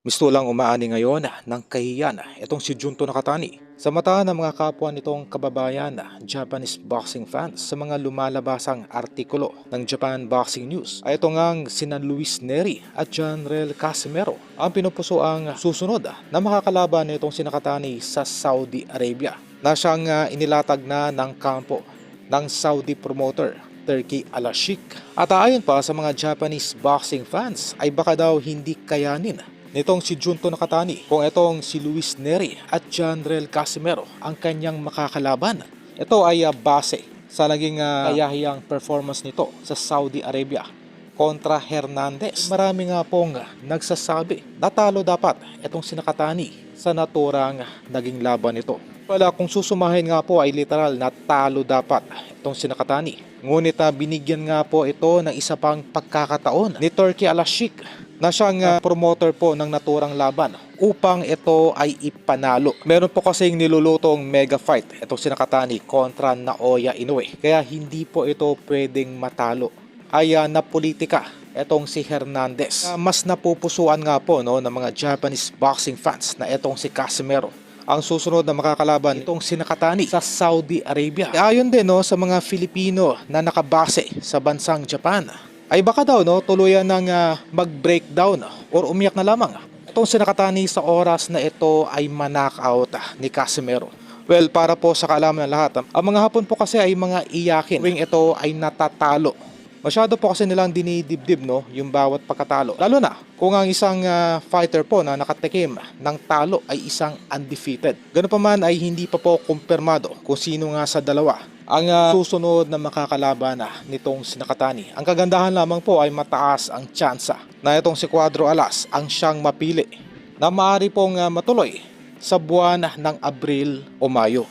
Mistulang umaani ngayon ng kahiyan itong si Junto Nakatani sa mata ng mga kapwa nitong kababayan Japanese boxing fans sa mga lumalabasang artikulo ng Japan Boxing News ay ito ngang sina Luis Neri at Janrel Casimero ang pinupuso ang susunod na makakalaban nitong si Nakatani sa Saudi Arabia na siyang inilatag na ng kampo ng Saudi promoter Turki Al-Sheikh. At ayon pa sa mga Japanese boxing fans ay baka daw hindi kayanin nitong si Junto Nakatani kung itong si Luis Neri at Janrel Casimero ang kanyang makakalaban. Ito ay base sa naging kayahiyang performance nito sa Saudi Arabia kontra Hernandez. Marami nga pong nagsasabi natalo dapat itong si Nakatani sa naturang naging laban nito. Wala, kung susumahin nga po ay literal na talo dapat itong si Nakatani. Ngunit binigyan nga po ito ng isa pang pagkakataon ni Turki Al-Sheikh na siyang promoter po ng naturang laban upang ito ay ipanalo. Meron po kasing nilulutong mega fight itong si Nakatani kontra Naoya Inoue. Kaya hindi po ito pwedeng matalo. Ay napolitika itong si Hernandez. Mas napupusuan nga po ng mga Japanese boxing fans na itong si Casimero ang susunod na makakalaban itong si Nakatani sa Saudi Arabia. Ayon din sa mga Filipino na nakabase sa bansang Japan ay baka daw tuluyan ng mag-breakdown or umiyak na lamang itong si Nakatani sa oras na ito ay manakaut ni Casimero. Well, para po sa kaalaman ng lahat, ang mga Hapon po kasi ay mga iyakin tuwing ito ay natatalo. Masyado po kasi nilang dinidibdib yung bawat pagkatalo. Lalo na kung ang isang fighter po na nakatikim ng talo ay isang undefeated. Ganun pa man ay hindi pa po kumpirmado kung sino nga sa dalawa ang susunod na makakalaban nitong si Nakatani. Ang kagandahan lamang po ay mataas ang tsansa na itong si Cuadro Alas ang siyang mapili na maaari pong matuloy sa buwan ng Abril o Mayo.